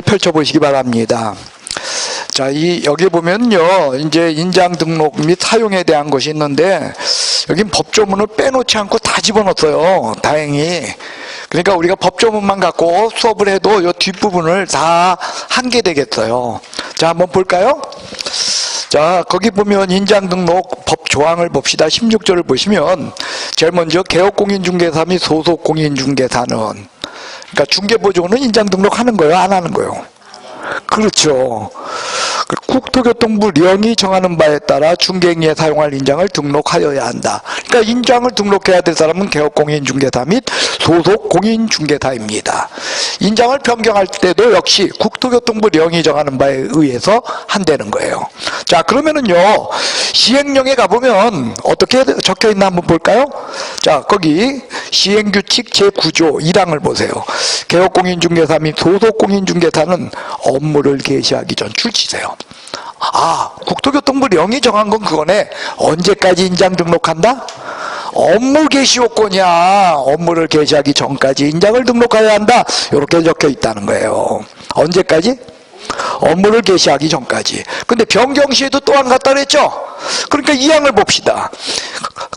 펼쳐보시기 바랍니다. 자, 여기 보면요, 이제 인장 등록 및 사용에 대한 것이 있는데, 여긴 법조문을 빼놓지 않고 다 집어넣었어요. 다행히. 그러니까 우리가 법조문만 갖고 수업을 해도 이 뒷부분을 다 한 게 되겠어요. 자, 한번 볼까요? 자, 거기 보면 인장 등록 법 조항을 봅시다. 16절을 보시면, 제일 먼저 개업공인중개사 및 소속공인중개사는, 그러니까 중개보조는 인장 등록하는 거예요? 안 하는 거예요? 그렇죠. 국토교통부령이 정하는 바에 따라 중개행위에 사용할 인장을 등록하여야 한다. 그러니까 인장을 등록해야 될 사람은 개업공인중개사 및 소속공인중개사입니다. 인장을 변경할 때도 역시 국토교통부령이 정하는 바에 의해서 한다는 거예요. 자, 그러면은요, 시행령에 가보면 어떻게 적혀있나 한번 볼까요? 자, 거기 시행규칙 제9조 1항을 보세요. 개업공인중개사 및 소속공인중개사는 업무를 개시하기 전 출치세요. 아, 국토교통부령이 정한 건 그거네. 언제까지 인장 등록한다? 업무 개시 요건이야. 업무를 개시하기 전까지 인장을 등록해야 한다. 이렇게 적혀 있다는 거예요. 언제까지? 업무를 개시하기 전까지. 근데 변경 시에도 또 안 갔다 그랬죠? 그러니까 이 항을 봅시다.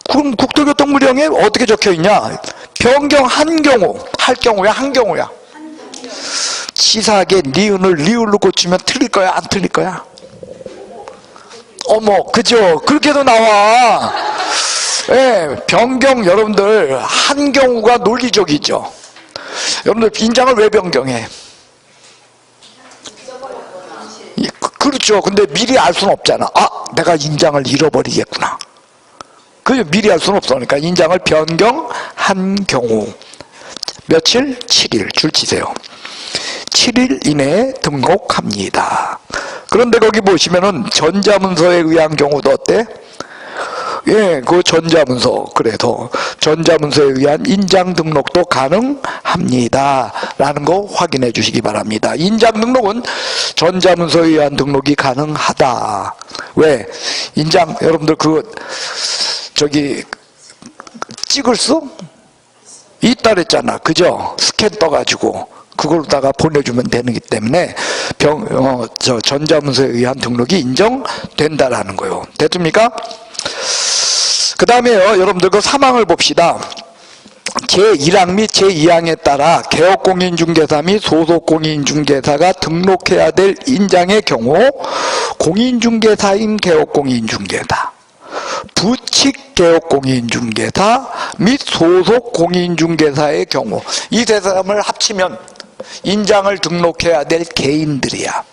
그럼 국토교통부령에 어떻게 적혀 있냐? 변경한 경우, 할 경우야, 한 경우야? 치사하게 니은을 리을로 고치면 틀릴 거야, 안 틀릴 거야? 어머, 그죠? 그렇게도 나와. 예, 변경 여러분들 한 경우가 논리적이죠. 여러분들 인장을 왜 변경해? 그렇죠. 근데 미리 알 수는 없잖아. 아, 내가 인장을 잃어버리겠구나. 그 미리 알 수는 없어. 그러니까 인장을 변경한 경우 며칠? 7일 줄치세요. 7일 이내에 등록합니다. 그런데 거기 보시면은 전자문서에 의한 경우도 어때? 예, 그 전자문서, 그래도 전자문서에 의한 인장 등록도 가능합니다. 라는 거 확인해 주시기 바랍니다. 인장 등록은 전자문서에 의한 등록이 가능하다. 왜? 인장, 여러분들 찍을 수? 있다 그랬잖아. 그죠? 스캔 떠가지고. 그걸로다가 보내주면 되기 때문에 전자문서에 의한 등록이 인정된다라는 거예요. 됐습니까? 그 다음에요, 여러분들 그 3항을 봅시다. 제1항 및 제2항에 따라 개업공인중개사 및 소속공인중개사가 등록해야 될 인장의 경우 공인중개사인 개업공인중개사, 부칙개업공인중개사 및 소속공인중개사의 경우 이 세 사람을 합치면 인장을 등록해야 될 개인들이야.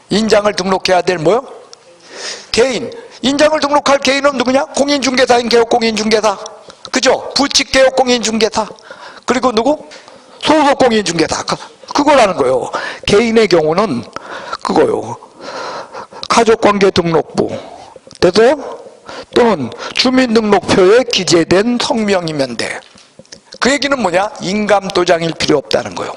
인장을 등록해야 될 뭐요? 개인. 인장을 등록할 개인은 누구냐? 공인중개사인 개업공인중개사. 그죠? 부칙개업공인중개사. 그리고 누구? 소속공인중개사. 그거라는 거예요. 개인의 경우는 그거요. 가족관계등록부. 됐어요? 또는 주민등록표에 기재된 성명이면 돼. 그 얘기는 뭐냐? 인감도장일 필요 없다는 거예요.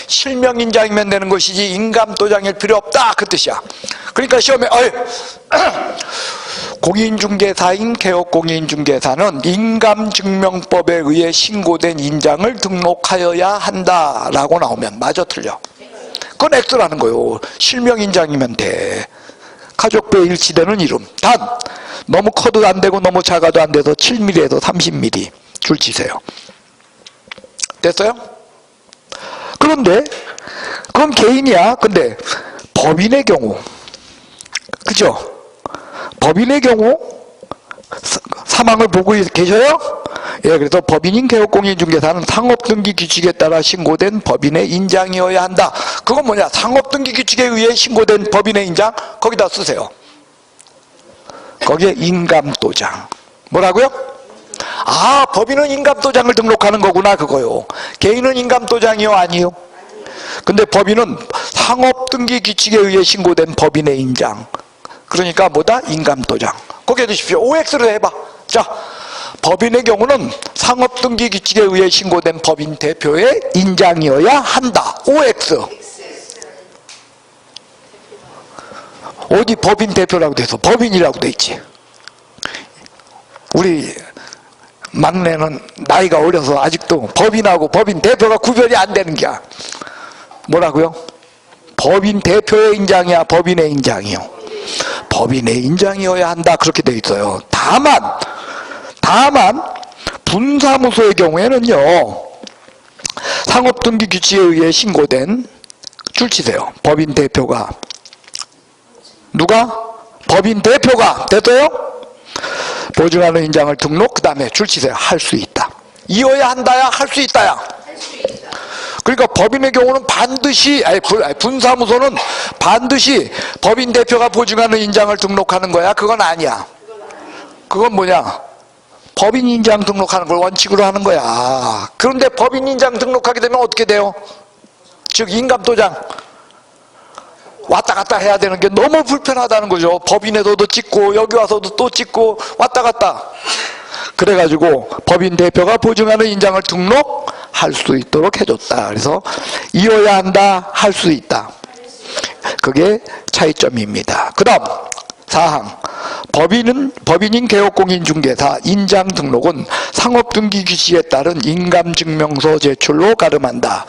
실명인장이면 되는 것이지 인감도장일 필요 없다, 그 뜻이야. 그러니까 시험에 공인중개사인 개업공인중개사는 인감증명법에 의해 신고된 인장을 등록하여야 한다라고 나오면 맞아, 틀려? 그건 X라는 거예요. 실명인장이면 돼. 가족부에 일치되는 이름. 단 너무 커도 안 되고 너무 작아도 안 돼서 7mm에서 30mm 줄치세요. 됐어요? 그런데 그건 개인이야. 근데 법인의 경우, 그죠? 법인의 경우 3항을 보고 계셔요? 예, 그래서 법인인 개업공인중개사는 상업등기 규칙에 따라 신고된 법인의 인장이어야 한다. 그건 뭐냐? 상업등기 규칙에 의해 신고된 법인의 인장 거기다 쓰세요. 거기에 인감도장. 뭐라고요? 아, 법인은 인감도장을 등록하는 거구나, 그거요. 개인은 인감도장이요, 아니요? 근데 법인은 상업등기 규칙에 의해 신고된 법인의 인장. 그러니까 뭐다? 인감도장. 거기에 두십시오. OX로 해봐. 자, 법인의 경우는 상업등기 규칙에 의해 신고된 법인 대표의 인장이어야 한다. OX. 어디 법인 대표라고 돼서 법인이라고 돼 있지. 우리 막내는 나이가 어려서 아직도 법인하고 법인 대표가 구별이 안 되는 게야. 뭐라고요? 법인 대표의 인장이야, 법인의 인장이요? 법인의 인장이어야 한다, 그렇게 돼 있어요. 다만 분사무소의 경우에는요, 상업등기 규칙에 의해 신고된, 줄치세요. 법인 대표가, 누가? 법인 대표가, 됐어요? 보증하는 인장을 등록, 그 다음에 줄치세요. 할 수 있다. 이어야 한다야, 할 수 있다야? 그러니까 법인의 경우는 반드시, 분사무소는 반드시 법인 대표가 보증하는 인장을 등록하는 거야? 그건 아니야. 그건 뭐냐? 법인 인장 등록하는 걸 원칙으로 하는 거야. 그런데 법인 인장 등록하게 되면 어떻게 돼요? 즉 인감도장 왔다 갔다 해야 되는 게 너무 불편하다는 거죠. 법인에서도 찍고 여기 와서도 또 찍고 왔다 갔다. 그래가지고 법인 대표가 보증하는 인장을 등록할 수 있도록 해줬다. 그래서 이어야 한다, 할 수 있다. 그게 차이점입니다. 그 다음 사항, 법인인 개업공인중개사 인장 등록은 상업등기 규칙에 따른 인감증명서 제출로 가름한다.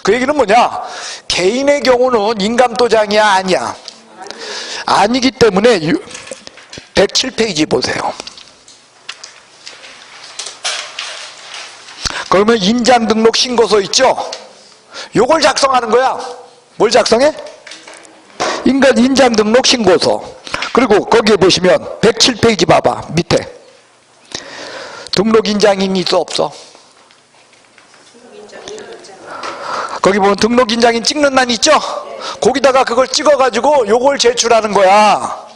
그 얘기는 뭐냐? 개인의 경우는 인감도장이야, 아니야? 아니기 때문에 107페이지 보세요. 그러면 인장 등록 신고서 있죠? 요걸 작성하는 거야. 뭘 작성해? 인장 등록 신고서. 그리고 거기에 보시면 107페이지 봐봐. 밑에 등록 인장인이 있어, 없어? 거기 보면 등록 인장인 찍는 란 있죠? 거기다가 그걸 찍어가지고 요걸 제출하는 거야.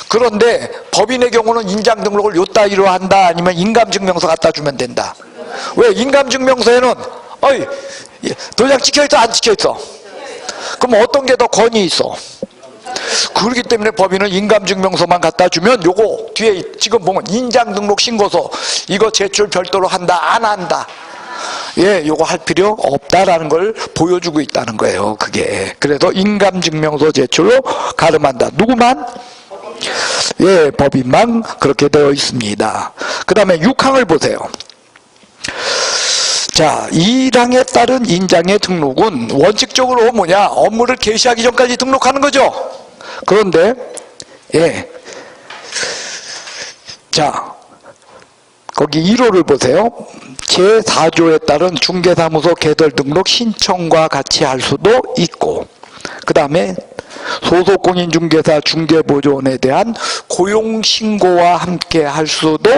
그런데 법인의 경우는 인장 등록을 요 따위로 한다, 아니면 인감증명서 갖다 주면 된다. 왜? 인감증명서에는 어이 도장 찍혀있어, 안 찍혀있어? 그럼 어떤 게 더 권위 있어? 그렇기 때문에 법인은 인감증명서만 갖다 주면 요거 뒤에 지금 보면 인장등록 신고서 이거 제출 별도로 한다, 안 한다? 예, 요거 할 필요 없다라는 걸 보여주고 있다는 거예요. 그게 그래서 인감증명서 제출로 가름한다. 누구만? 예, 법인만 그렇게 되어 있습니다. 그 다음에 6항을 보세요. 자, 1항에 따른 인장의 등록은 원칙적으로 뭐냐? 업무를 개시하기 전까지 등록하는 거죠. 그런데 예, 자 거기 1호를 보세요. 제4조에 따른 중개사무소 개설 등록 신청과 같이 할 수도 있고, 그 다음에 소속공인중개사 중개보조원에 대한 고용신고와 함께 할 수도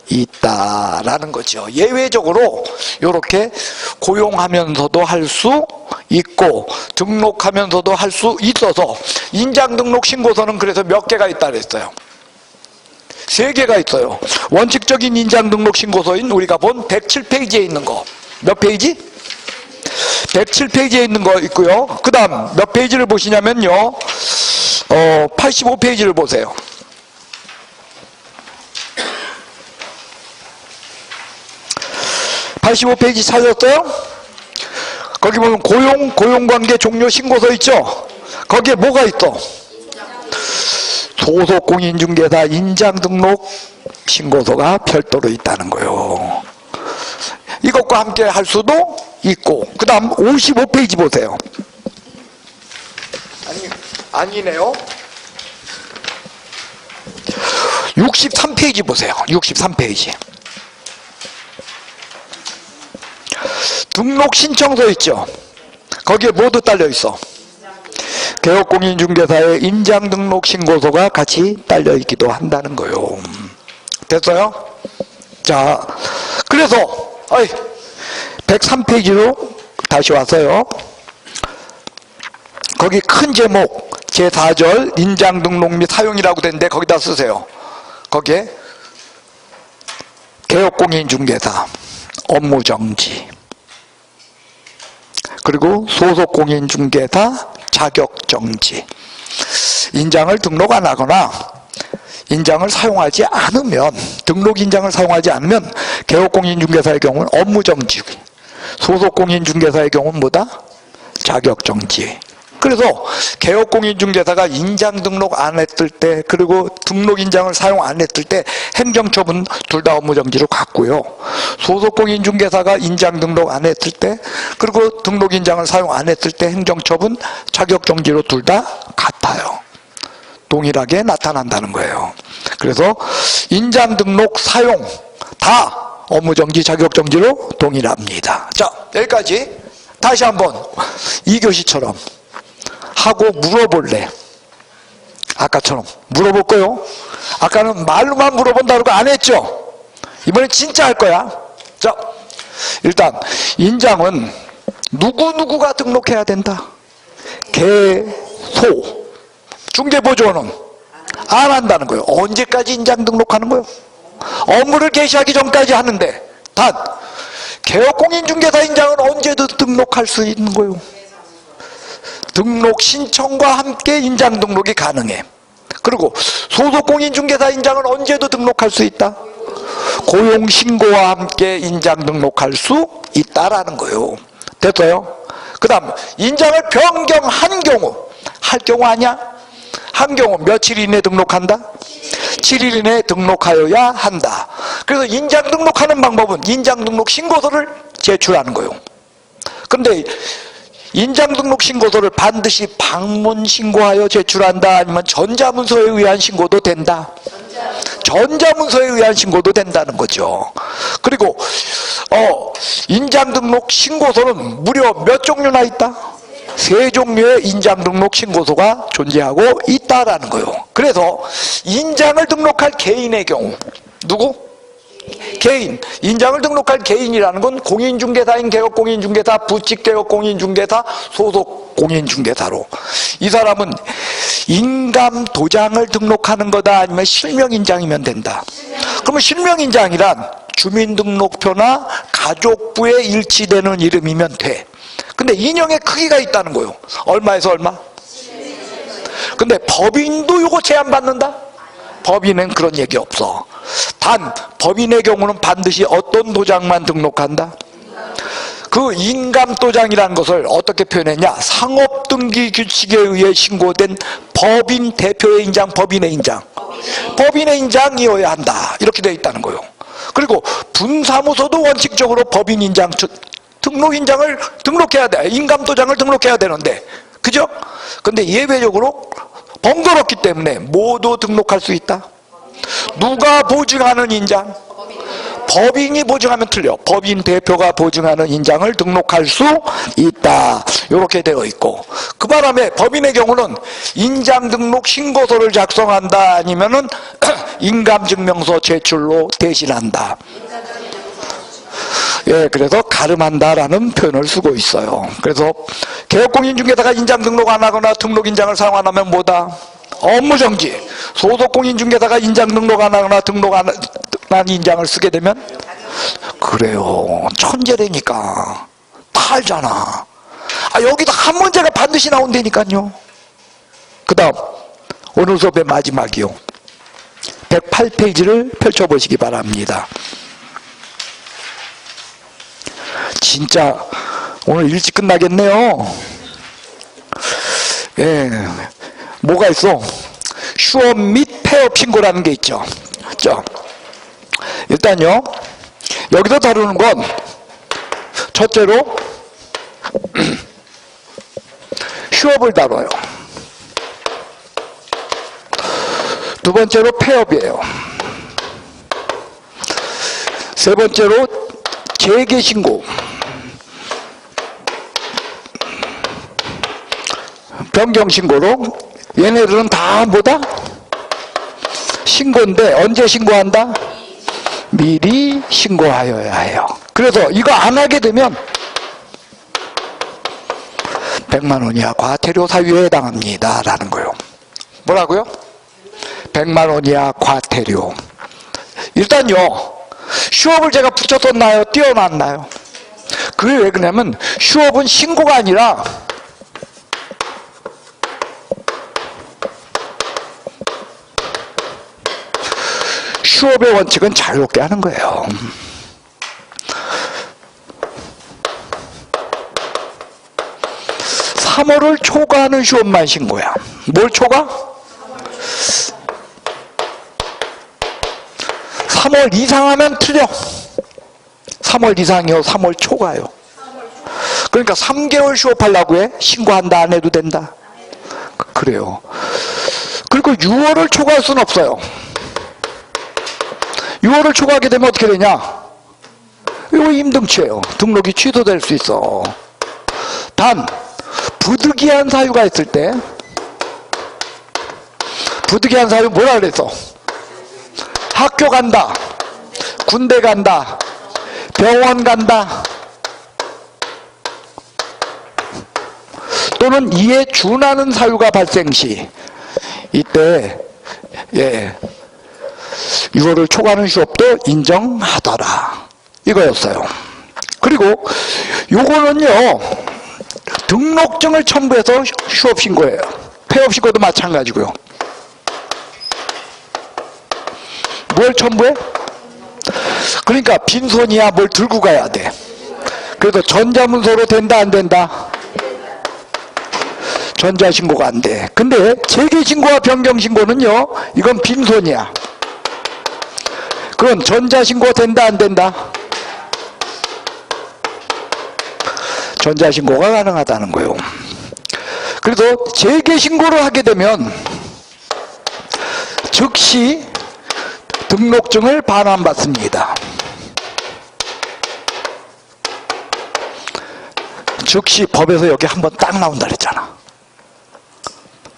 있다라는 거죠. 예외적으로 이렇게 고용하면서도 할 수 있고 등록하면서도 할 수 있어서 인장등록 신고서는 그래서 몇 개가 있다 그랬어요? 3개가 있어요. 원칙적인 인장등록 신고서인 우리가 본 107페이지에 있는 거. 몇 페이지? 107페이지에 있는 거 있고요. 그 다음 몇 페이지를 보시냐면요, 85페이지를 보세요. (85페이지) 찾았어요? 거기 보면 고용관계 종료 신고서 있죠? 거기에 뭐가 있어? 소속공인중개사 인장등록 신고서가 별도로 있다는 거예요. 이것과 함께 할 수도 있고, 그 다음 55페이지 보세요. 아니네요. 63페이지 보세요. 63페이지. 등록 신청서 있죠? 거기에 뭐도 딸려 있어? 개업공인중개사의 인장등록 신고서가 같이 딸려 있기도 한다는 거예요. 됐어요? 자, 그래서 103페이지로 다시 왔어요. 거기 큰 제목 제4절 인장등록 및 사용이라고 되는데 거기다 쓰세요. 거기에 개업공인중개사 업무정지, 그리고 소속공인중개사 자격정지. 인장을 등록 안 하거나 인장을 사용하지 않으면, 등록 인장을 사용하지 않으면 개업공인중개사의 경우는 업무정지, 소속공인중개사의 경우는 뭐다? 자격정지. 그래서 개업공인중개사가 인장 등록 안 했을 때, 그리고 등록 인장을 사용 안 했을 때 행정처분 둘 다 업무정지로 갔고요. 소속공인중개사가 인장 등록 안 했을 때, 그리고 등록 인장을 사용 안 했을 때 행정처분 자격정지로 둘 다 같아요. 동일하게 나타난다는 거예요. 그래서 인장 등록 사용 다 업무정지 자격정지로 동일합니다. 자, 여기까지 다시 한번 2교시처럼 하고 물어볼래. 아까처럼 물어볼 거요. 아까는 말로만 물어본다고 안 했죠. 이번엔 진짜 할 거야. 자, 일단 인장은 누구누구가 등록해야 된다. 개, 소. 중개보조원은 안 한다는 거예요. 언제까지 인장 등록하는 거예요? 업무를 개시하기 전까지 하는데, 단 개업공인중개사 인장은 언제든 등록할 수 있는 거예요. 등록 신청과 함께 인장 등록이 가능해. 그리고 소속공인중개사 인장은 언제도 등록할 수 있다. 고용신고와 함께 인장 등록할 수 있다라는 거예요. 됐어요? 그 다음 인장을 변경한 경우, 할 경우 아니야? 한 경우 며칠 이내에 등록한다? 7일 이내에 등록하여야 한다. 그래서 인장 등록하는 방법은 인장 등록 신고서를 제출하는 거예요. 그런데 인장 등록 신고서를 반드시 방문 신고하여 제출한다, 아니면 전자문서에 의한 신고도 된다? 전자문서에 의한 신고도 된다는 거죠. 그리고 인장 등록 신고서는 무려 몇 종류나 있다? 3종류의 인장 등록 신고서가 존재하고 있다라는 거예요. 그래서 인장을 등록할 개인의 경우, 누구? 개인. 인장을 등록할 개인이라는 건 공인중개사인 개업공인중개사, 부칙개업공인중개사, 소속공인중개사로, 이 사람은 인감도장을 등록하는 거다, 아니면 실명인장이면 된다. 그러면 실명인장이란 주민등록표나 가족부에 일치되는 이름이면 돼. 근데 인형의 크기가 있다는 거예요. 얼마에서 얼마? 근데 법인도 이거 제한받는다? 법인은 그런 얘기 없어. 단 법인의 경우는 반드시 어떤 도장만 등록한다? 그 인감도장이라는 것을 어떻게 표현했냐? 상업등기규칙에 의해 신고된 법인 대표의 인장, 법인의 인장, 법인의 인장이어야 한다, 이렇게 되어 있다는 거예요. 그리고 분사무소도 원칙적으로 법인 인장, 등록 인장을 등록해야 돼. 인감도장을 등록해야 되는데, 그죠? 근데 예외적으로 번거롭기 때문에 모두 등록할 수 있다. 누가 보증하는 인장? 법인이 보증하면 틀려. 법인 대표가 보증하는 인장을 등록할 수 있다, 이렇게 되어 있고, 그 바람에 법인의 경우는 인장 등록 신고서를 작성한다, 아니면은 인감증명서 제출로 대신한다. 예, 그래서 가름한다라는 표현을 쓰고 있어요. 그래서 개업공인중개사가 인장 등록 안 하거나 등록 인장을 사용 안 하면 뭐다? 업무정지. 소속공인중개사가 인장 등록 안 하거나 등록 안 한 인장을 쓰게 되면, 그래요, 천재라니까 다 알잖아. 여기도 한 문제가 반드시 나온다니까요. 그 다음 오늘 수업의 마지막이요, 108페이지를 펼쳐보시기 바랍니다. 진짜 오늘 일찍 끝나겠네요. 예, 뭐가 있어? 휴업 및 폐업 신고라는 게 있죠. 자, 일단요, 여기서 다루는 건 첫째로 휴업을 다뤄요. 두 번째로 폐업이에요. 세 번째로 재개신고, 변경신고로, 얘네들은 다 뭐다? 신고인데 언제 신고한다? 미리 신고하여야 해요. 그래서 이거 안 하게 되면 100만 원 이하 과태료 사유에 해당합니다 라는 거예요. 뭐라고요? 100만 원 이하 과태료. 일단요, 휴업을 제가 붙였었나요? 띄워놨나요? 그게 왜 그러냐면, 휴업은 신고가 아니라 휴업의 원칙은 자유롭게 하는 거예요. 3월을 초과하는 휴업만 신고야. 뭘 초과? 3월 이상하면 틀려. 3월 이상이요, 3월 초과요. 그러니까 3개월 휴업하려고 해? 신고한다, 안 해도 된다? 그래요. 그리고 6월을 초과할 수는 없어요. 6월을 초과하게 되면 어떻게 되냐? 이거 임등치예요. 등록이 취소될 수 있어. 단 부득이한 사유가 있을 때, 부득이한 사유 뭐라 그랬어? 학교 간다, 군대 간다, 병원 간다, 또는 이에 준하는 사유가 발생 시, 이때 6월을 초과하는 휴업도 인정하더라, 이거였어요. 그리고 요거는요, 등록증을 첨부해서 휴업 신고예요. 폐업 신고도 마찬가지고요. 뭘 첨부해? 그러니까 빈손이야 뭘 들고 가야 돼. 그래서 전자문서로 된다, 안 된다? 전자신고가 안 돼. 근데 재개신고와 변경신고는요, 이건 빈손이야. 그건 전자신고 된다, 안 된다? 전자신고가 가능하다는 거예요. 그래서 재개신고를 하게 되면 즉시 등록증을 반환받습니다. 즉시 법에서 여기 한번 딱 나온다 그랬잖아.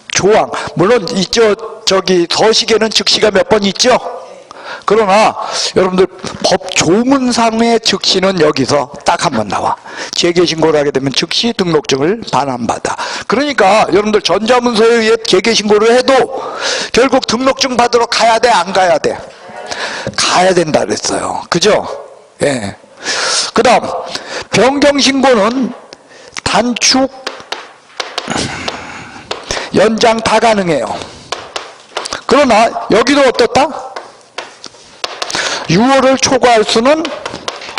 조항, 물론 있죠. 저기 서식에는 즉시가 몇 번 있죠. 그러나 여러분들 법 조문상의 즉시는 여기서 딱 한 번 나와. 재개신고를 하게 되면 즉시 등록증을 반환받아. 그러니까 여러분들 전자문서에 의해 재개신고를 해도 결국 등록증 받으러 가야 돼, 안 가야 돼? 가야 된다 그랬어요. 그죠? 예. 그 다음 변경신고는 단축, 연장 다 가능해요. 그러나 여기도 어떻다? 6월을 초과할 수는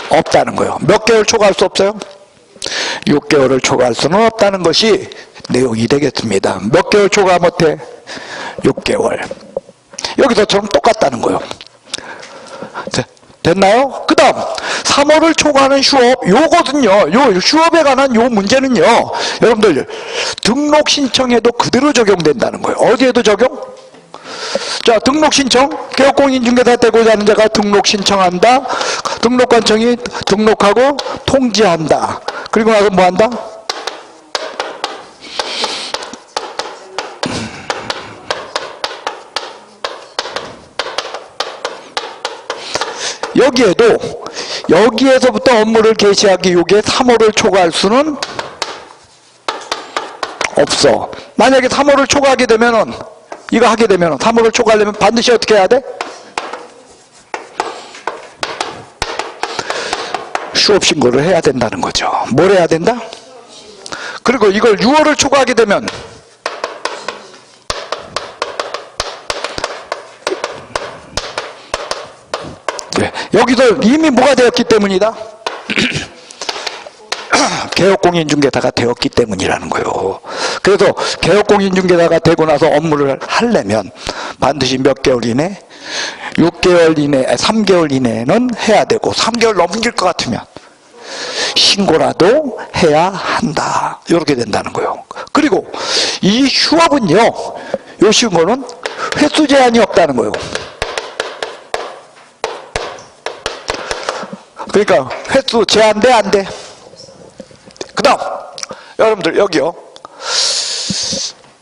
없다는 거예요. 몇 개월 초과할 수 없어요? 6개월을 초과할 수는 없다는 것이 내용이 되겠습니다. 몇 개월 초과 못해? 6개월. 여기서처럼 똑같다는 거예요. 됐나요? 그 다음 3월을 초과하는 휴업, 요거든요. 요 휴업에 관한 요 문제는요, 여러분들 등록 신청에도 그대로 적용된다는 거예요. 어디에도 적용? 자, 등록 신청, 개업공인중개사 되고자 하는 자가 등록 신청한다. 등록관청이 등록하고 통지한다. 그리고 나서 뭐 한다? 여기에도 여기에서부터 업무를 개시하기 요게 3월을 초과할 수는 없어. 만약에 3월을 초과하게 되면은, 이거 하게 되면은 3월을 초과하려면 반드시 어떻게 해야 돼? 휴업 신고를 해야 된다는 거죠. 뭘 해야 된다? 그리고 이걸 6월을 초과하게 되면 여기서 이미 뭐가 되었기 때문이다? 개업공인중개사가 되었기 때문이라는 거예요. 그래서 개업공인중개사가 되고 나서 업무를 하려면 반드시 몇 개월 이내? 6개월 이내, 3개월 이내는 해야 되고, 3개월 넘길 것 같으면 신고라도 해야 한다. 이렇게 된다는 거예요. 그리고 이 휴업은요, 요 신고는 횟수 제한이 없다는 거예요. 그러니까 횟수 제한돼, 안 돼? 그 다음 여러분들 여기요,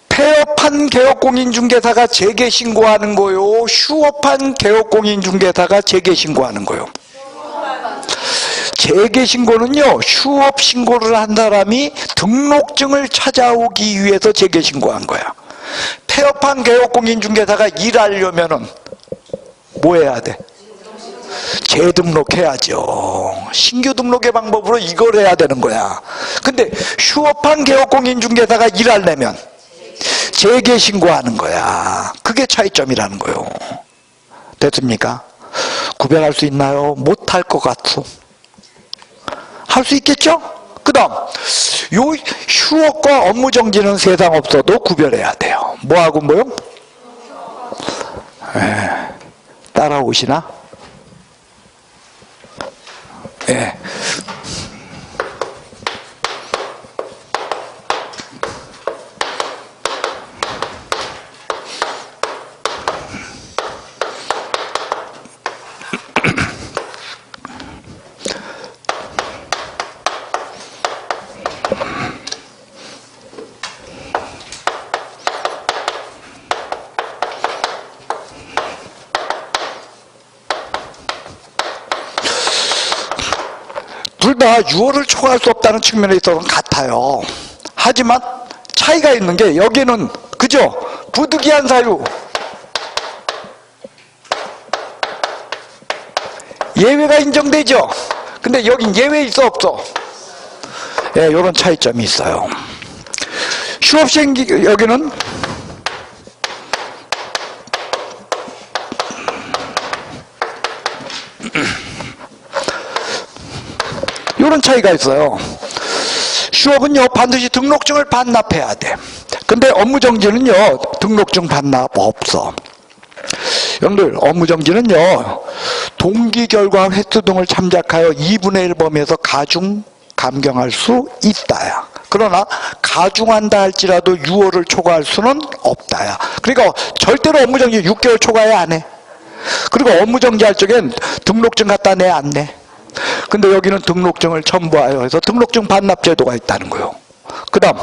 폐업한 개업공인중개사가 재개신고하는 거요, 휴업한 개업공인중개사가 재개신고하는 거요. 재개신고는요, 휴업신고를 한 사람이 등록증을 찾아오기 위해서 재개신고한 거야. 폐업한 개업공인중개사가 일하려면은 뭐 해야 돼? 재등록해야죠. 신규 등록의 방법으로 이걸 해야 되는 거야. 근데 휴업한 개업공인중개사가 일하려면 재개신고하는 거야. 그게 차이점이라는 거예요. 됐습니까? 구별할 수 있나요? 못할 것 같소. 할 수 있겠죠? 그 다음 요 휴업과 업무정지는 세상 없어도 구별해야 돼요. 뭐하고 뭐요? 따라오시나? 예. 둘 다 유월을 초과할 수 없다는 측면에 있어서는 같아요. 하지만 차이가 있는 게 여기는 그죠? 부득이한 사유 예외가 인정되죠? 근데 여긴 예외 있어 없어? 예, 이런 차이점이 있어요. 휴업시행 여기는 이런 차이가 있어요. 휴업은요 반드시 등록증을 반납해야 돼. 근데 업무정지는요 등록증 반납 없어. 여러분들 업무정지는요 동기 결과 횟수 등을 참작하여 2분의 1 범위에서 가중 감경할 수 있다야. 그러나 가중한다 할지라도 6월을 초과할 수는 없다야. 그러니까 절대로 업무정지 6개월 초과해 안 해. 그리고 업무정지할 적엔 등록증 갖다 내 안 내. 근데 여기는 등록증을 첨부하여 해서 등록증 반납 제도가 있다는 거예요. 그 다음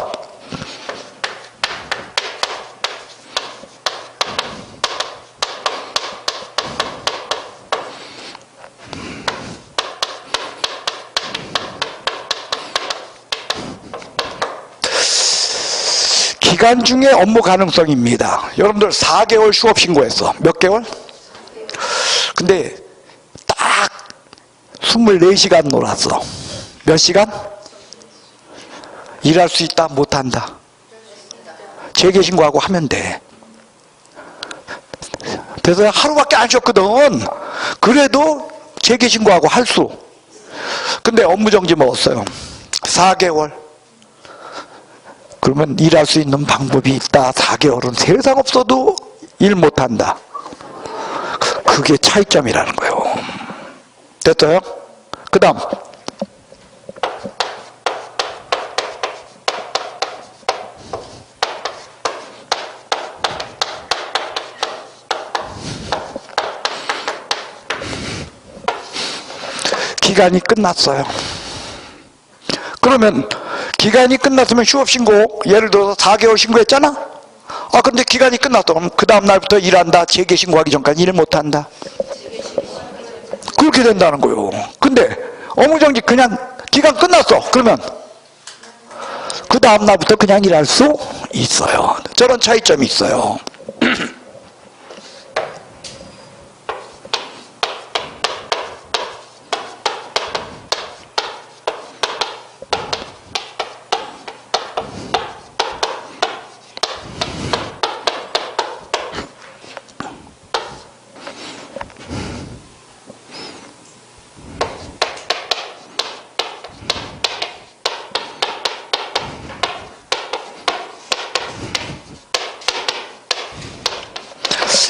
기간 중에 업무 가능성입니다. 여러분들 4개월 휴업 신고했어. 몇 개월? 근데 딱 24시간 놀았어. 몇 시간? 일할 수 있다 못한다? 재개신고하고 하면 돼. 그래서 하루밖에 안 쉬었거든. 그래도 재개신고하고 할 수. 근데 업무정지 먹었어요. 4개월. 그러면 일할 수 있는 방법이 있다. 4개월은 세상 없어도 일 못한다. 그게 차이점이라는 거예요. 됐어요? 그 다음 기간이 끝났어요. 그러면 기간이 끝났으면 휴업신고 예를 들어서 4개월 신고했잖아. 근데 기간이 끝났어. 그럼 그 다음 날부터 일한다. 재개신고하기 전까지 일 못한다. 그렇게 된다는 거예요. 근데 업무정지 그냥 기간 끝났어. 그러면 그 다음 날부터 그냥 일할 수 있어요. 저런 차이점이 있어요.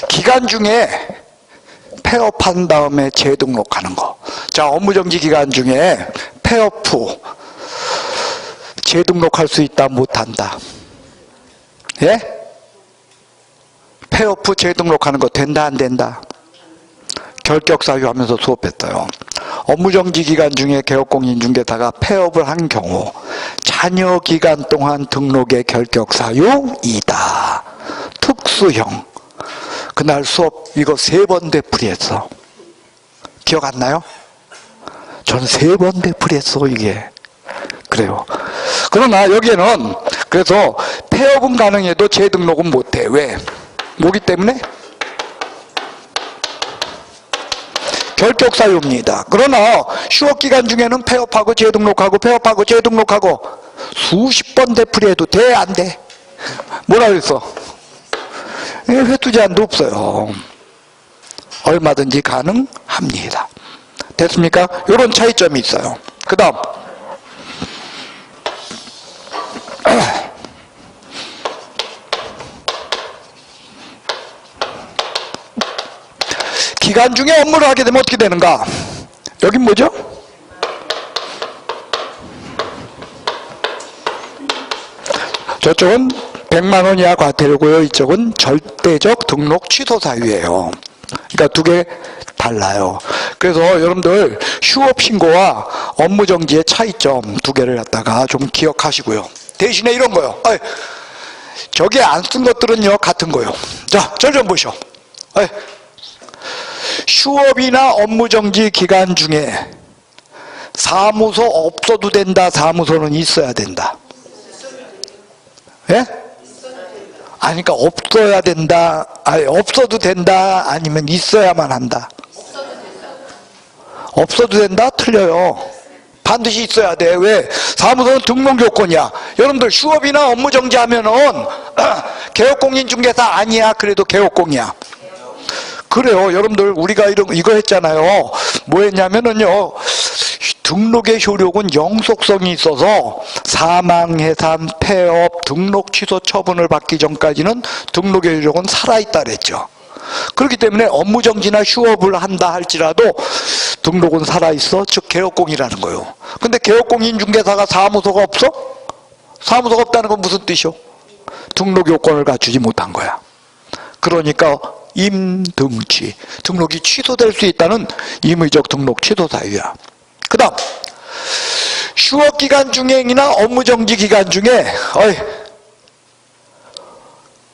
기간 중에 폐업한 다음에 재등록하는 거. 자, 업무정지 기간 중에 폐업 후 재등록할 수 있다 못한다? 예? 폐업 후 재등록하는 거 된다 안 된다? 결격사유 하면서 수업했어요. 업무정지 기간 중에 개업공인중개사가 폐업을 한 경우 잔여 기간 동안 등록의 결격사유이다. 특수형. 그날 수업 이거 3번 되풀이했어. 기억 안 나요? 저는 3번 되풀이했어 이게. 그래요. 그러나 여기에는 그래서 폐업은 가능해도 재등록은 못해. 왜? 뭐기 때문에? 결격사유입니다. 그러나 휴업기간 중에는 폐업하고 재등록하고 폐업하고 재등록하고 수십 번 되풀이해도 돼? 안 돼? 뭐라 그랬어? 회투 제한도 없어요. 얼마든지 가능합니다. 됐습니까? 이런 차이점이 있어요. 그 다음 기간 중에 업무를 하게 되면 어떻게 되는가? 여긴 뭐죠? 저쪽은 100만 원 이하 과태료고요. 이쪽은 절대적 등록 취소 사유예요. 그러니까 두 개 달라요. 그래서 여러분들 휴업 신고와 업무 정지의 차이점 두 개를 갖다가 좀 기억하시고요. 대신에 이런 거요. 저기 안 쓴 것들은요 같은 거요. 자, 저 좀 보시오. 휴업이나 업무 정지 기간 중에 사무소 없어도 된다, 사무소는 있어야 된다. 예? 아니, 그러니까 없어야 된다, 아니, 없어도 된다, 아니면 있어야만 한다. 없어도 된다? 틀려요. 반드시 있어야 돼. 왜? 사무소는 등록 요건이야. 여러분들 휴업이나 업무 정지하면은 개업공인중개사 아니야. 그래도 개업공이야. 그래요. 여러분들 우리가 이거 했잖아요. 뭐 했냐면은요, 등록의 효력은 영속성이 있어서 사망, 해산, 폐업, 등록 취소 처분을 받기 전까지는 등록의 효력은 살아있다 그랬죠. 그렇기 때문에 업무 정지나 휴업을 한다 할지라도 등록은 살아있어. 즉 개업공이라는 거예요. 근데 개업공인중개사가 사무소가 없어? 사무소가 없다는 건 무슨 뜻이요? 등록 요건을 갖추지 못한 거야. 그러니까 임등취, 등록이 취소될 수 있다는 임의적 등록 취소 사유야. 그 다음 휴업기간 중행이나 업무정지 기간 중에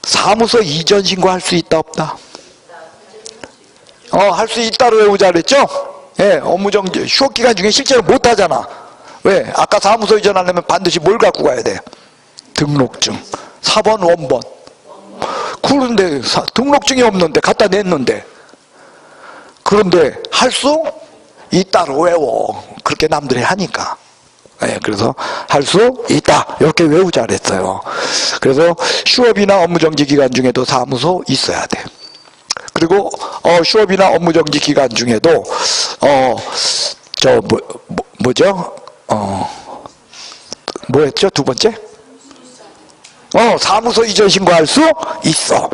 사무소 이전 신고할 수 있다 없다? 할 수 있다로 외우자 그랬죠? 예, 업무정지 휴업기간 중에 실제로 못하잖아. 왜? 아까 사무소 이전하려면 반드시 뭘 갖고 가야 돼? 등록증 4번 원본. 그런데 등록증이 없는데 갖다 냈는데, 그런데 할 수 있다로 외워. 그렇게 남들이 하니까. 네, 그래서 할 수 있다 이렇게 외우자 그랬어요. 그래서 휴업이나 업무정지 기간 중에도 사무소 있어야 돼. 그리고 휴업이나 업무정지 기간 중에도 뭐죠? 뭐였죠? 두 번째? 사무소 이전 신고할 수 있어.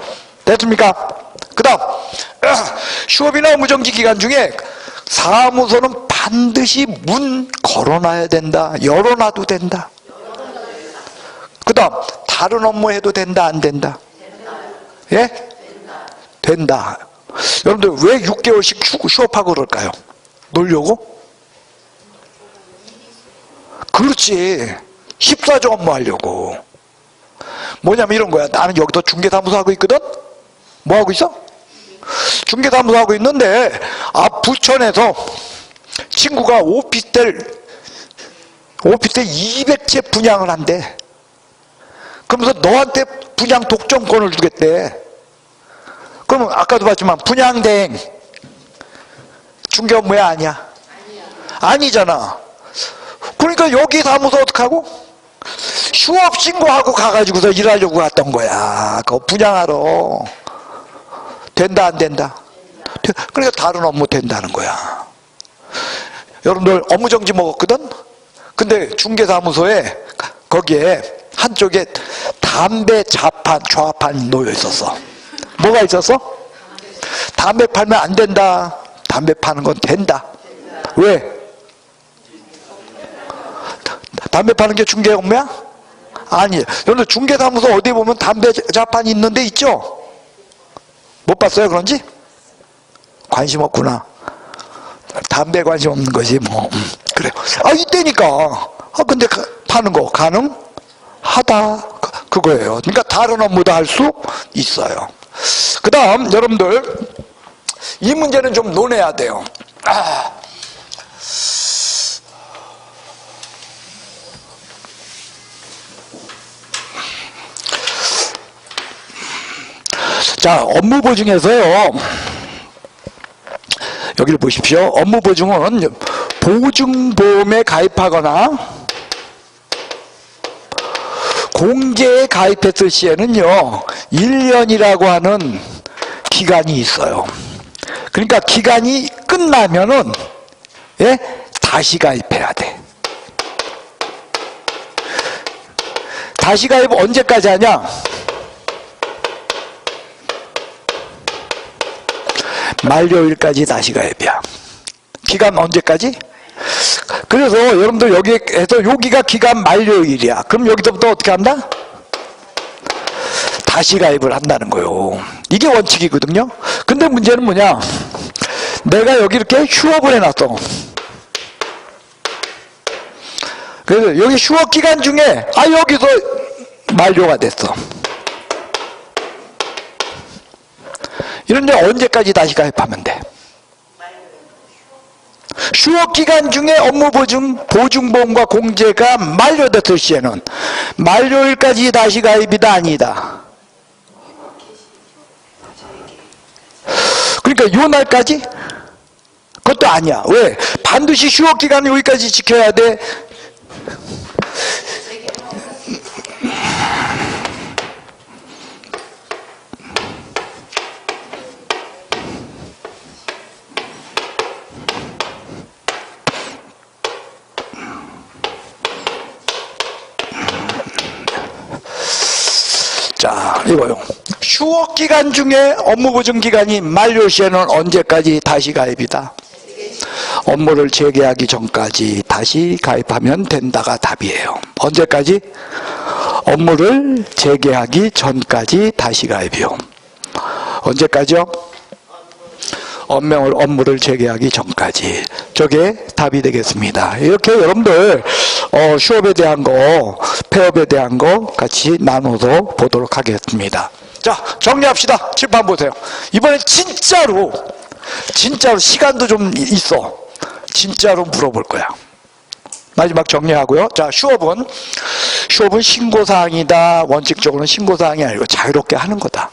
됐습니까? 그 다음 휴업이나 업무정지 기간 중에 사무소는 반드시 문 걸어놔야 된다, 열어놔도 된다. 그 다음 다른 업무 해도 된다, 안 된다? 예? 된다. 여러분들 왜 6개월씩 휴업하고 그럴까요? 놀려고? 그렇지. 14조 업무 하려고. 뭐냐면 이런 거야. 나는 여기서 중개사무소 하고 있거든? 뭐 하고 있어? 중개사무소 하고 있는데 앞 부천에서 친구가 오피스텔 200채 분양을 한대. 그러면서 너한테 분양 독점권을 주겠대. 그러면 아까도 봤지만 분양대행 중개 업무야 아니야? 아니잖아. 그러니까 여기 사무소 어떡하고? 휴업 신고하고 가가지고서 일하려고 갔던 거야. 그거 분양하러. 된다 안 된다? 그러니까 다른 업무 된다는 거야. 여러분들 업무정지 먹었거든? 근데 중개사무소에 거기에 한쪽에 담배 좌판 놓여 있었어. 뭐가 있었어? 담배 팔면 안 된다. 담배 파는 건 된다. 왜? 담배 파는 게 중개 업무야? 아니에요. 여러분들 중개사무소 어디 보면 담배 좌판이 있는데 있죠? 못 봤어요 그런지? 관심 없구나. 담배 관심 없는 거지 뭐. 그래요. 이때니까. 근데 파는 거 가능하다 그거예요. 그러니까 다른 업무도 할 수 있어요. 그 다음 여러분들 이 문제는 좀 논해야 돼요. 자, 업무보증에서요, 여기를 보십시오. 업무보증은 보증보험에 가입하거나 공제에 가입했을 시에는요 1년이라고 하는 기간이 있어요. 그러니까 기간이 끝나면은 다시 가입해야 돼. 다시 가입 언제까지 하냐? 만료일까지 다시 가입이야. 기간 언제까지? 그래서 여러분들 여기에서 여기가 기간 만료일이야. 그럼 여기서부터 어떻게 한다? 다시 가입을 한다는 거예요. 이게 원칙이거든요. 근데 문제는 뭐냐? 내가 여기 이렇게 휴업을 해놨어. 그래서 여기 휴업 기간 중에 여기서 만료가 됐어. 이런데 언제까지 다시 가입하면 돼? 휴업 기간 중에 업무 보증보험과 공제가 만료됐을 시에는 만료일까지 다시 가입이다 아니다? 그러니까 요 날까지? 그것도 아니야. 왜? 반드시 휴업 기간 여기까지 지켜야 돼. 자, 이거요. 휴업 기간 중에 업무 보증 기간이 만료 시에는 언제까지 다시 가입이다? 업무를 재개하기 전까지 다시 가입하면 된다가 답이에요. 언제까지? 업무를 재개하기 전까지 다시 가입이요. 언제까지요? 업무를 재개하기 전까지. 저게 답이 되겠습니다. 이렇게 여러분들 휴업에 대한 거, 폐업에 대한 거 같이 나눠서 보도록 하겠습니다. 자, 정리합시다. 칠판 보세요. 이번엔 진짜로 시간도 좀 있어. 진짜로 물어볼 거야. 마지막 정리하고요. 자, 휴업은 신고사항이다. 원칙적으로는 신고사항이 아니고 자유롭게 하는 거다.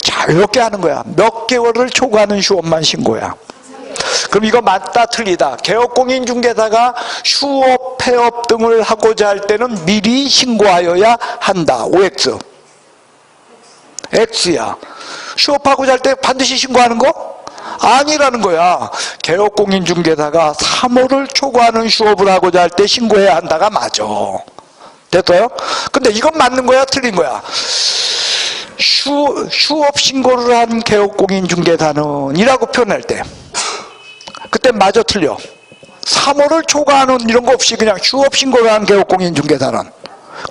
자유롭게 하는 거야. 몇 개월을 초과하는 휴업만 신고야. 그럼 이거 맞다 틀리다. 개업공인중개사가 휴업, 폐업 등을 하고자 할 때는 미리 신고하여야 한다. OX. X야. 휴업하고자 할 때 반드시 신고하는 거? 아니라는 거야. 개업공인중개사가 3호를 초과하는 휴업을 하고자 할 때 신고해야 한다가 맞아. 됐어요? 근데 이건 맞는 거야? 틀린 거야? 휴업 신고를 한 개업공인중개사는 이라고 표현할 때 그때 맞아 틀려? 3호를 초과하는 이런 거 없이 그냥 휴업 신고를 한 개업공인중개사는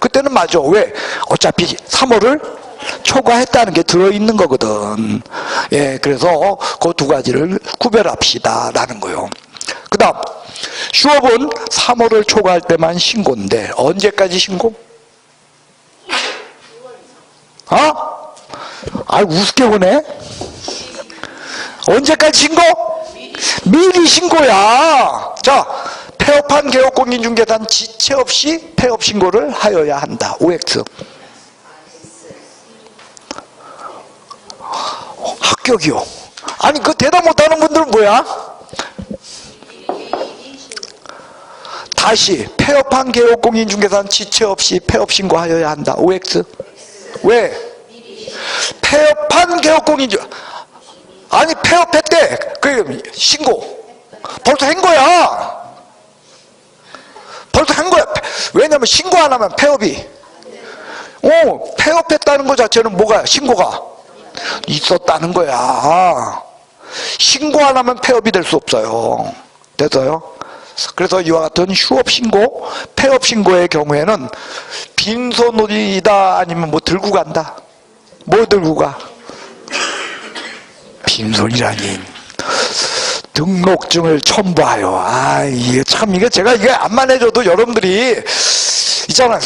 그때는 맞아. 왜? 어차피 3호를 초과했다는 게 들어있는 거거든. 예, 그래서 그 두 가지를 구별합시다 라는 거요. 그 다음 휴업은 3호를 초과할 때만 신고인데 언제까지 신고? 우습게 보네. 언제까지 신고? 미리 신고야. 자, 폐업한 개업공인중개사는 지체 없이 폐업 신고를 하여야 한다. OX. 합격이요. 아니 그 대답 못하는 분들은 뭐야? 다시 폐업한 개업공인중개사는 지체 없이 폐업 신고하여야 한다. OX. 왜? 폐업한 개업공인중 아니 폐업했대. 그 신고 벌써 한 거야. 벌써 한 거야. 왜냐면 신고 안 하면 폐업이 폐업했다는 것 자체는 뭐가 신고가 있었다는 거야. 신고 안 하면 폐업이 될 수 없어요. 됐어요? 그래서 이와 같은 휴업 신고, 폐업 신고의 경우에는 빈손이다 아니면 뭐 들고 간다. 뭐 들고 가? 빈손이라니. 등록증을 첨부하여. 이게 참 이게 제가 이게 안만 해줘도 여러분들이 있잖아.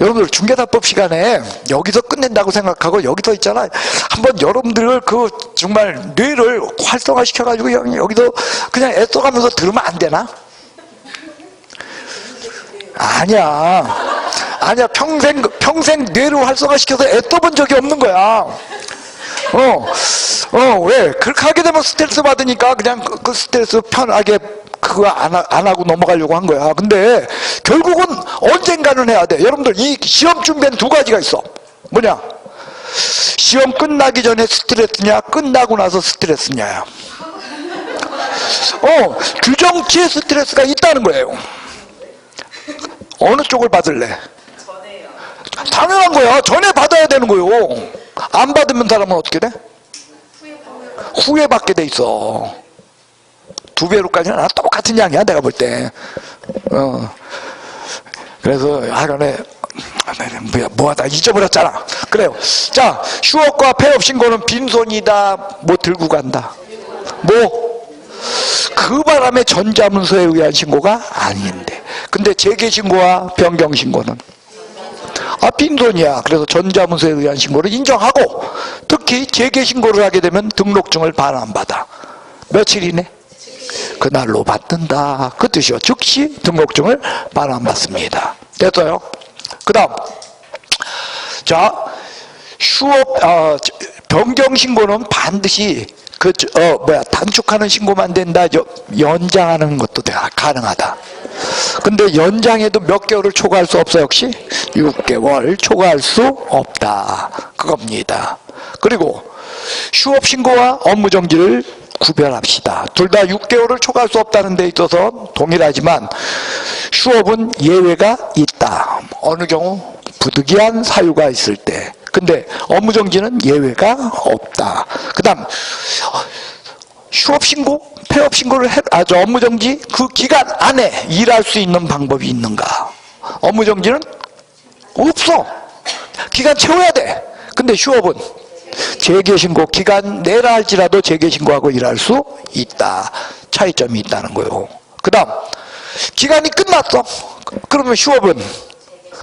여러분들 중개사법 시간에 여기서 끝낸다고 생각하고 여기서 있잖아. 한번 여러분들 그 정말 뇌를 활성화시켜가지고 여기서 그냥 애써가면서 들으면 안 되나? 아니야. 평생 뇌를 활성화시켜서 애써본 적이 없는 거야. 왜? 그렇게 하게 되면 스트레스 받으니까 그냥 그 스트레스 편하게 그거 안 하고 넘어가려고 한 거야. 근데 결국은 언젠가는 해야 돼. 여러분들 이 시험 준비엔 두 가지가 있어. 뭐냐? 시험 끝나기 전에 스트레스냐, 끝나고 나서 스트레스냐야. 규정치의 스트레스가 있다는 거예요. 어느 쪽을 받을래? 당연한 거야. 전에 받아야 되는 거요. 안 받으면 사람은 어떻게 돼? 후회 받게 돼 있어. 2배로까지는 안 똑같은 양이야, 내가 볼 때. 그래서 하간에 뭐하다 잊어버렸잖아. 그래요. 자, 휴업과 폐업 신고는 빈손이다. 뭐 들고 간다. 뭐? 그 바람에 전자문서에 의한 신고가 아닌데. 근데 재개신고와 변경신고는 빈손이야. 그래서 전자문서에 의한 신고를 인정하고, 특히 재개신고를 하게 되면 등록증을 반환받아. 며칠 이내? 그날로 받는다. 그 뜻이요. 즉시 등록증을 반환받습니다. 됐어요? 그 다음, 자, 변경신고는 반드시 단축하는 신고만 된다. 연장하는 것도 가능하다. 근데 연장해도 몇 개월을 초과할 수 없어. 역시 6개월 초과할 수 없다. 그겁니다. 그리고 휴업신고와 업무정지를 구별합시다. 둘 다 6개월을 초과할 수 없다는 데 있어서 동일하지만 휴업은 예외가 있다. 어느 경우? 부득이한 사유가 있을 때. 근데 업무정지는 예외가 없다. 그 다음, 휴업신고, 폐업신고를 업무정지 그 기간 안에 일할 수 있는 방법이 있는가? 업무정지는 없어. 기간 채워야 돼. 근데 휴업은 재개신고 기간 내라 할지라도 재개신고하고 일할 수 있다. 차이점이 있다는 거예요. 그 다음, 기간이 끝났어. 그러면 휴업은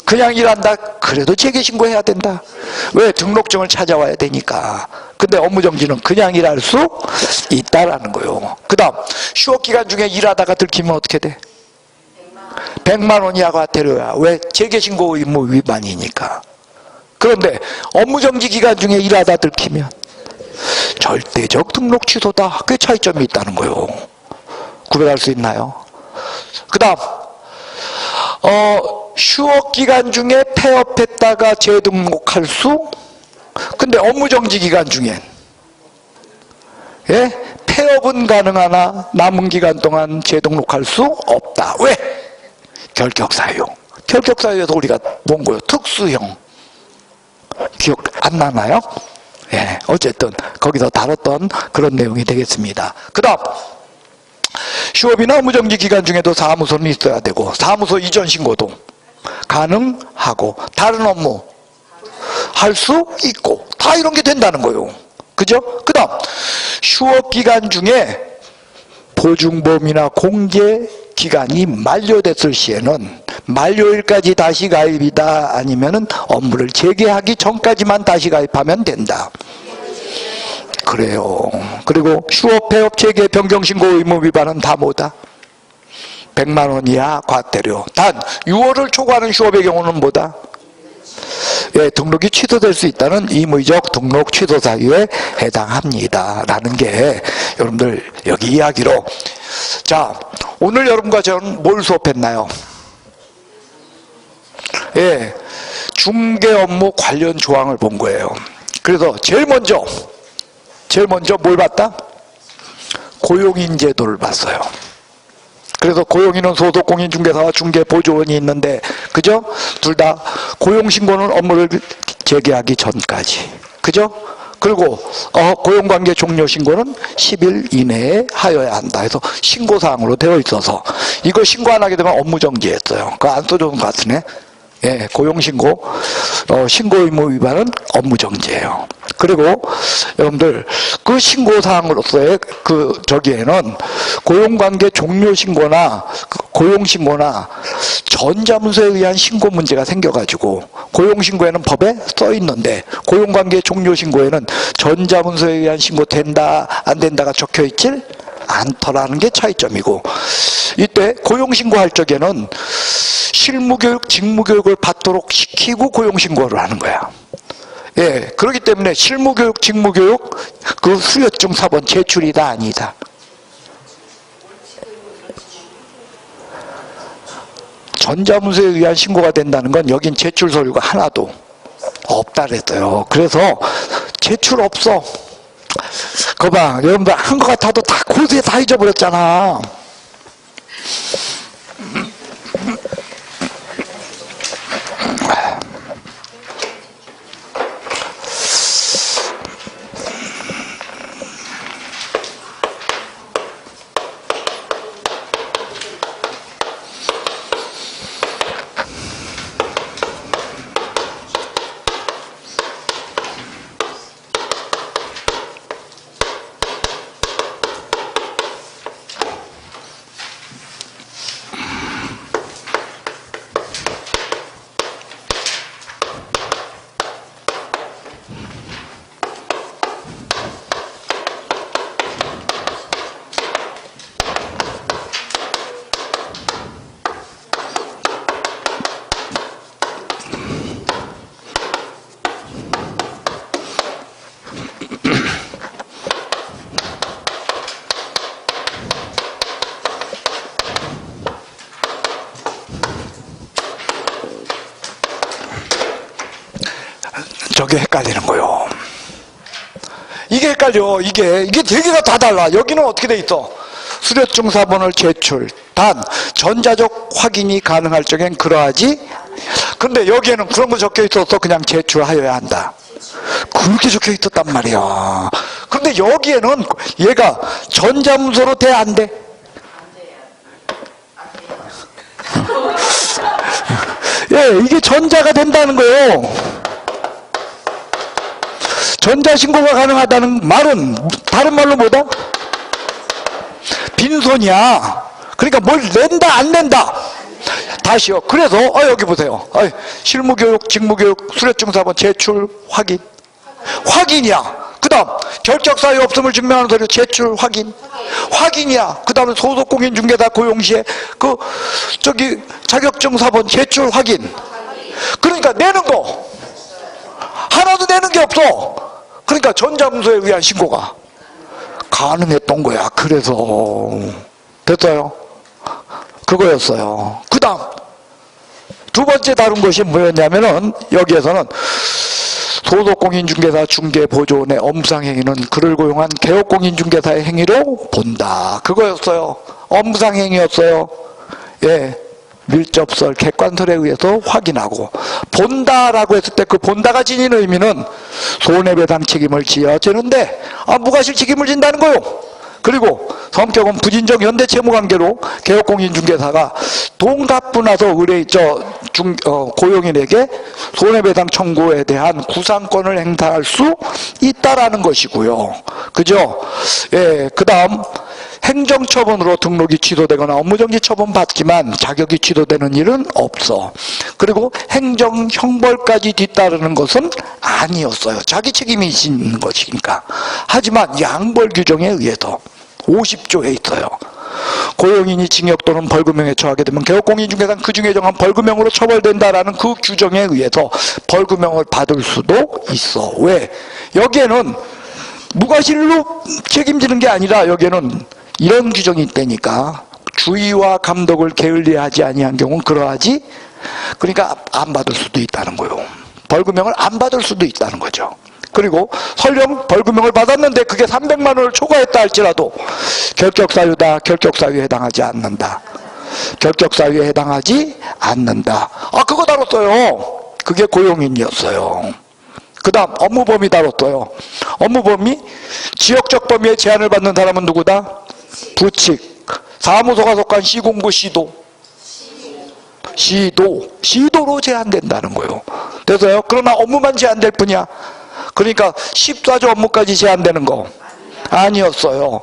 그냥 일한다. 그래도 재개신고해야 된다. 왜? 등록증을 찾아와야 되니까. 근데 업무정지는 그냥 일할 수 있다라는 거예요. 그 다음, 휴업기간 중에 일하다가 들키면 어떻게 돼? 100만 원 이하 과태료야. 왜? 재개신고 의무 위반이니까. 그런데 업무정지 기간 중에 일하다 들키면 절대적 등록 취소다. 그 차이점이 있다는 거예요. 구별할 수 있나요? 그 다음, 휴업기간 중에 폐업했다가 재등록할 수? 근데 업무정지 기간 중엔 폐업은 가능하나 남은 기간 동안 재등록할 수 없다. 왜? 결격사유. 결격사유에서 우리가 본 거예요. 특수형. 기억 안 나나요? 예, 어쨌든 거기서 다뤘던 그런 내용이 되겠습니다. 그 다음, 휴업이나 업무정지 기간 중에도 사무소는 있어야 되고, 사무소 이전 신고도 가능하고, 다른 업무 할 수 있고, 다 이런 게 된다는 거예요. 그죠? 그 다음, 휴업 기간 중에 보증보험이나 공제 기간이 만료됐을 시에는 만료일까지 다시 가입이다. 아니면은 업무를 재개하기 전까지만 다시 가입하면 된다. 그래요. 그리고 휴업, 폐업, 재개, 변경신고 의무 위반은 다 뭐다? 100만 원 이하 과태료. 단 6월을 초과하는 휴업의 경우는 뭐다? 예, 등록이 취소될 수 있다는 임의적 등록 취소 사유에 해당합니다. 라는 게 여러분들 여기 이야기로. 자, 오늘 여러분과 저는 뭘 수업했나요? 예, 중개 업무 관련 조항을 본 거예요. 그래서 제일 먼저 뭘 봤다? 고용인 제도를 봤어요. 그래서 고용인은 소속 공인중개사와 중개보조원이 있는데, 그죠? 둘 다 고용신고는 업무를 재개하기 전까지. 그죠? 그리고 고용관계 종료 신고는 10일 이내에 하여야 한다 해서 신고사항으로 되어 있어서 이거 신고 안 하게 되면 업무정지했어요. 그거 안 써주는 것 같으네. 예, 고용신고, 신고 의무 위반은 업무정지예요. 그리고 여러분들 그 신고사항으로서의 저기에는 고용관계 종료신고나 고용신고나 전자문서에 의한 신고 문제가 생겨가지고 고용신고에는 법에 써있는데 고용관계 종료신고에는 전자문서에 의한 신고 된다 안 된다가 적혀있질 않더라는 게 차이점이고, 이때 고용신고할 적에는 실무교육, 직무교육을 받도록 시키고 고용신고를 하는 거야. 예, 그렇기 때문에 실무교육, 직무교육, 그 수료증 사본 제출이다 아니다? 전자문서에 의한 신고가 된다는 건 여긴 제출 서류가 하나도 없다 그랬어요. 그래서 제출 없어. 거봐, 여러분들 한 것 같아도 다 고스에 다 잊어버렸잖아. 저게 헷갈리는 거요. 이게 헷갈려. 이게 되게가 다 달라. 여기는 어떻게 돼 있어? 수료증사본을 제출. 단 전자적 확인이 가능할 적엔 그러하지. 근데 여기에는 그런 거 적혀 있어서 그냥 제출하여야 한다. 그렇게 적혀 있었단 말이야. 근데 여기에는 얘가 전자문서로 돼, 안 돼? 예, 이게 전자가 된다는 거예요. 전자신고가 가능하다는 말은 다른 말로 뭐다? 빈손이야. 그러니까 뭘 낸다 안 낸다. 다시요. 그래서 여기 보세요. 실무교육, 직무교육, 수료증사본 제출 확인. 확인이야. 그 다음 결적사유 없음을 증명하는 서류 제출 확인. 확인이야. 그 다음에 소속공인중개사 고용시에 자격증사본 제출 확인. 그러니까 내는 거 하나도 내는 게 없어. 그러니까 전자문서에 의한 신고가 가능했던 거야. 그래서 됐어요. 그거였어요. 그 다음 두 번째 다룬 것이 뭐였냐면은 여기에서는 소속공인중개사 중개보조원의 업무상행위는 그를 고용한 개업공인중개사의 행위로 본다. 그거였어요. 업무상행위였어요. 예, 밀접설, 객관설에 의해서 확인하고 본다라고 했을 때 그 본다가 지닌 의미는 손해배상 책임을 지어지는데 무과실 책임을 진다는 거요. 그리고 성격은 부진적 연대 채무관계로 개업공인중개사가 돈 갚고 나서 고용인에게 손해배상 청구에 대한 구상권을 행사할 수 있다라는 것이고요. 그죠? 예, 그 다음 행정처분으로 등록이 취소되거나 업무정지 처분 받지만 자격이 취소되는 일은 없어. 그리고 행정형벌까지 뒤따르는 것은 아니었어요. 자기 책임이 있는 것이니까. 하지만 양벌 규정에 의해서 50조에 있어요. 고용인이 징역 또는 벌금형에 처하게 되면 개업공인중개사는 그중에 정한 벌금형으로 처벌된다라는 그 규정에 의해서 벌금형을 받을 수도 있어. 왜? 여기에는 무과실로 책임지는 게 아니라 여기에는 이런 규정이 있다니까. 주의와 감독을 게을리하지 아니한 경우는 그러하지. 그러니까 안 받을 수도 있다는 거요. 벌금형을 안 받을 수도 있다는 거죠. 그리고 설령 벌금형을 받았는데 그게 300만 원을 초과했다 할지라도 결격사유다. 결격사유에 해당하지 않는다. 결격사유에 해당하지 않는다. 그거 다뤘어요. 그게 고용인이었어요. 그 다음 업무범위 다뤘어요. 업무범위 지역적 범위에 제한을 받는 사람은 누구다? 부칙. 사무소가 속한 시공부 시도로 제한된다는 거예요. 됐어요? 그러나 업무만 제한될 뿐이야. 그러니까 14조 업무까지 제한되는 거 아니었어요.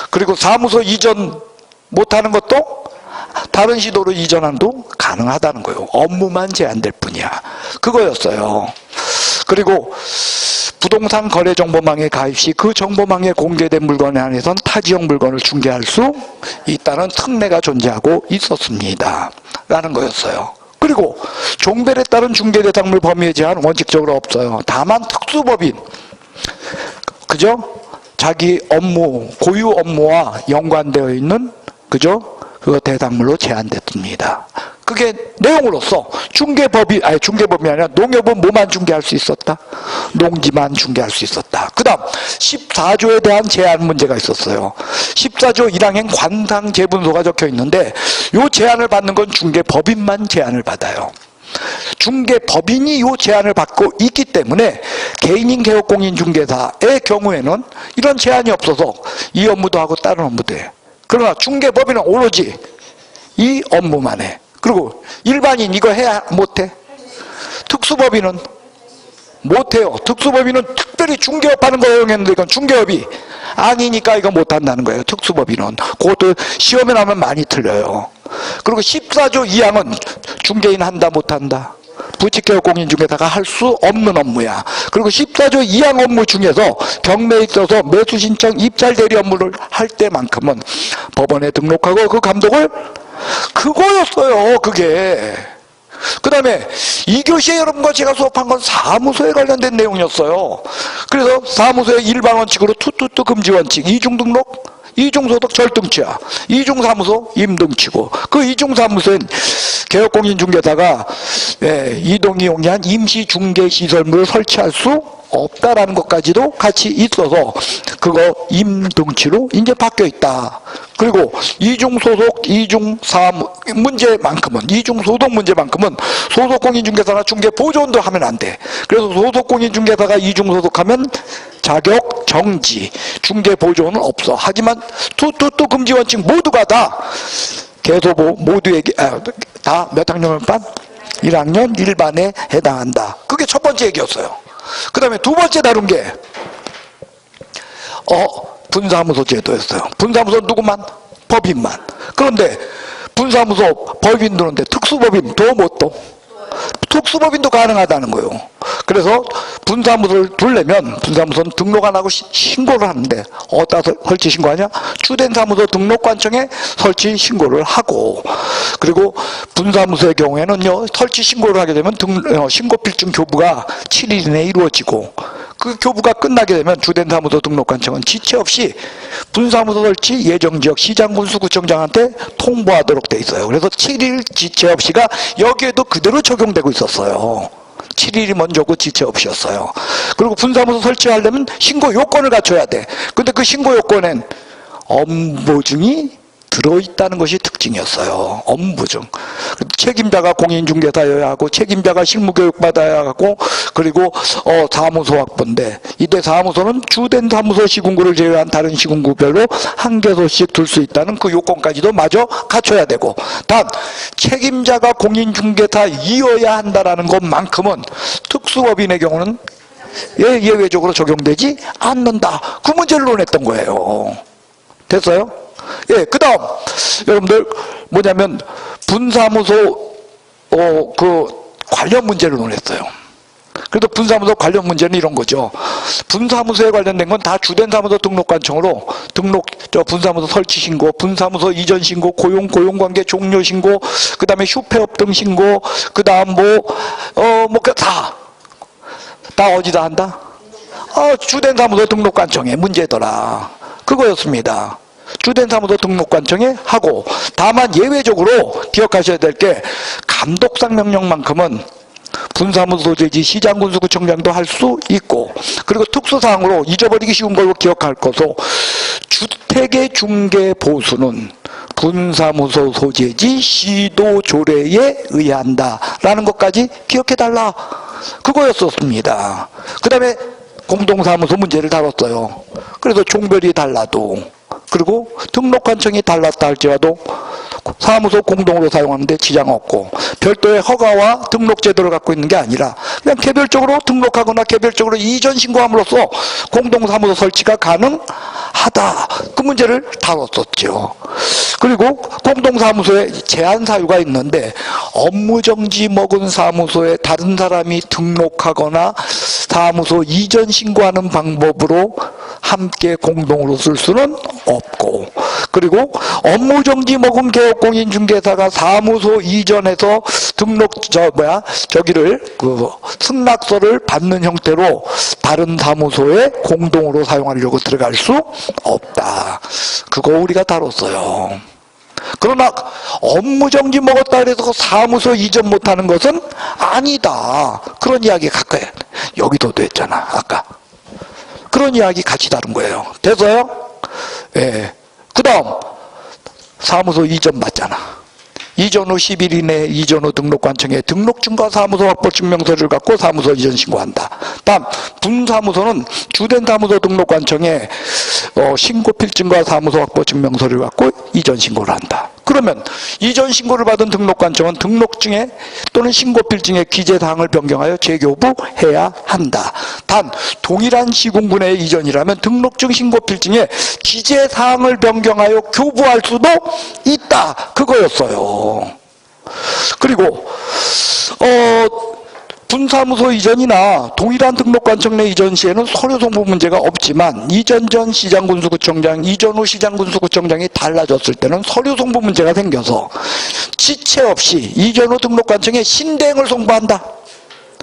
그리고 사무소 이전 못하는 것도 다른 시도로 이전함도 가능하다는 거예요. 업무만 제한될 뿐이야. 그거였어요. 그리고 부동산 거래정보망에 가입 시 그 정보망에 공개된 물건에 한해선 타지역 물건을 중개할 수 있다는 특례가 존재하고 있었습니다. 라는 거였어요. 그리고 종별에 따른 중개대상물 범위에 제한 원칙적으로 없어요. 다만 특수법인, 그죠? 자기 업무, 고유 업무와 연관되어 있는, 그죠? 그거 대상물로 제한됐습니다. 그게 내용으로서 중개법이 아니라 농협은 뭐만 중개할 수 있었다? 농지만 중개할 수 있었다. 그 다음 14조에 대한 제한 문제가 있었어요. 14조 1항엔 관상재분소가 적혀 있는데 이 제한을 받는 건 중개법인만 제한을 받아요. 중개법인이 이 제한을 받고 있기 때문에 개인인 개업공인중개사의 경우에는 이런 제한이 없어서 이 업무도 하고 다른 업무도 해. 그러나 중개법인은 오로지 이 업무만 해. 그리고 일반인 이거 해야 못해? 특수법인은 못해요. 특수법인은 특별히 중개업 하는 거 허용했는데 이건 중개업이 아니니까 이거 못한다는 거예요. 특수법인은. 그것도 시험에 나오면 많이 틀려요. 그리고 14조 2항은 중개인 한다 못한다? 부칙개업공인중개사가 할 수 없는 업무야. 그리고 14조 2항 업무 중에서 경매에 있어서 매수신청 입찰대리 업무를 할 때만큼은 법원에 등록하고 그 감독을 그거였어요. 그게. 그 다음에 2교시에 여러분과 제가 수업한 건 사무소에 관련된 내용이었어요. 그래서 사무소의 일반원칙으로 투투투 금지원칙, 이중등록, 이중소득 절등치야. 이중사무소 임등치고 그 이중사무소엔 개업공인중개사가 이동이 용이한 임시 중개 시설물을 설치할 수 없다라는 것까지도 같이 있어서 그거 임등치로 이제 바뀌어 있다. 그리고 이중소속, 이중사무 문제만큼은, 이중소속 문제만큼은 소속공인중개사나 중개보조원도 하면 안 돼. 그래서 소속공인중개사가 이중소속하면 자격 정지, 중개보조원은 없어. 하지만 투 금지원칙 모두가 다 개소보 모두에게 다 몇 학년 반? 1학년 1반에 해당한다. 그게 첫 번째 얘기였어요. 그 다음에 두 번째 다룬 게 분사무소 제도였어요. 분사무소 누구만? 법인만. 그런데 분사무소 법인 두는데 특수법인 도 못 둬? 특수법인도 가능하다는 거예요. 그래서 분사무소를 두려면 분사무소는 등록 안 하고 신고를 하는데 어디다 설치 신고하냐? 주된 사무소 등록관청에 설치 신고를 하고, 그리고 분사무소의 경우에는요, 설치 신고를 하게 되면 신고필증 교부가 7일 이내에 이루어지고, 그 교부가 끝나게 되면 주된 사무소 등록관청은 지체 없이 분사무소 설치 예정지역 시장군수구청장한테 통보하도록 돼 있어요. 그래서 7일 지체 없이가 여기에도 그대로 적용되고 있었어요. 7일이 먼저고 지체 없이였어요. 그리고 분사무소 설치하려면 신고 요건을 갖춰야 돼. 근데 그 신고 요건엔 업무증이 들어있다는 것이 특징이었어요. 업무증. 책임자가 공인중개사여야 하고, 책임자가 실무교육받아야 하고, 그리고 사무소 확보인데, 이때 사무소는 주된 사무소 시군구를 제외한 다른 시군구별로 한 개소씩 둘 수 있다는 그 요건까지도 마저 갖춰야 되고, 단 책임자가 공인중개사이어야 한다라는 것만큼은 특수법인의 경우는 예외적으로 적용되지 않는다. 그 문제를 논했던 거예요. 됐어요? 그 다음, 여러분들, 뭐냐면, 분사무소, 관련 문제를 논했어요. 그래도 분사무소 관련 문제는 이런 거죠. 분사무소에 관련된 건 다 주된 사무소 등록관청으로 분사무소 설치 신고, 분사무소 이전 신고, 고용관계 종료 신고, 그 다음에 휴폐업 등 신고, 그 다음 다 어디다 한다? 주된 사무소 등록관청에 문제더라. 그거였습니다. 주된 사무소 등록관청에 하고, 다만 예외적으로 기억하셔야 될 게 감독상 명령만큼은 분사무소 소재지 시장군수구청장도 할 수 있고, 그리고 특수사항으로 잊어버리기 쉬운 걸로 기억할 것으로 주택의 중개 보수는 분사무소 소재지 시도조례에 의한다 라는 것까지 기억해달라, 그거였었습니다. 그 다음에 공동사무소 문제를 다뤘어요. 그래서 종별이 달라도, 그리고 등록관청이 달랐다 할지라도 사무소 공동으로 사용하는데 지장 없고, 별도의 허가와 등록 제도를 갖고 있는 게 아니라 그냥 개별적으로 등록하거나 개별적으로 이전 신고함으로써 공동사무소 설치가 가능하다, 그 문제를 다뤘었죠. 그리고 공동사무소에 제한 사유가 있는데, 업무정지 먹은 사무소에 다른 사람이 등록하거나 사무소 이전 신고하는 방법으로 함께 공동으로 쓸 수는 없고, 그리고 업무정지 먹은 개업공인중개사가 사무소 이전해서 승낙서를 받는 형태로 다른 사무소에 공동으로 사용하려고 들어갈 수 없다. 그거 우리가 다뤘어요. 그러나 업무정지 먹었다 그래서 사무소 이전 못하는 것은 아니다, 그런 이야기 가까이 여기도 됐잖아 아까. 그런 이야기 같이 다룬 거예요. 돼서요? 그 다음 사무소 이전 맞잖아. 이전 후 10일 이내에 이전 후 등록관청에 등록증과 사무소 확보 증명서를 갖고 사무소 이전 신고한다. 다음 분사무소는 주된 사무소 등록관청에 신고필증과 사무소 확보 증명서를 갖고 이전 신고를 한다. 그러면 이전 신고를 받은 등록관청은 등록증에 또는 신고필증의 기재사항을 변경하여 재교부해야 한다. 단 동일한 시군군의 이전이라면 등록증 신고필증에 기재사항을 변경하여 교부할 수도 있다, 그거였어요. 그리고 분사무소 이전이나 동일한 등록관청 내 이전 시에는 서류 송부 문제가 없지만, 이전 전 시장군수구청장, 이전 후 시장군수구청장이 달라졌을 때는 서류 송부 문제가 생겨서 지체 없이 이전 후 등록관청에 신대행을 송부한다.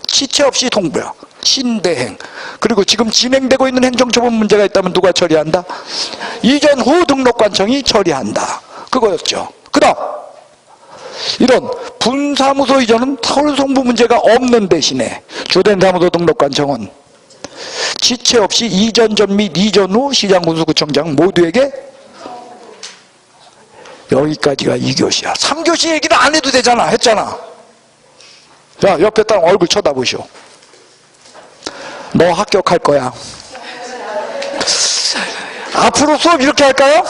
지체 없이 송부야. 신대행. 그리고 지금 진행되고 있는 행정처분 문제가 있다면 누가 처리한다? 이전 후 등록관청이 처리한다. 그거였죠. 그 다음 이런 분사무소 이전은 서울송부 문제가 없는 대신에 주된 사무소 등록관 정원 지체 없이 이전 전 및 이전 후 시장군수구청장 모두에게 여기까지가 2교시야. 3교시 얘기를 안 해도 되잖아. 했잖아. 자, 옆에 사람 얼굴 쳐다보시오. 너 합격할 거야. 앞으로 수업 이렇게 할까요?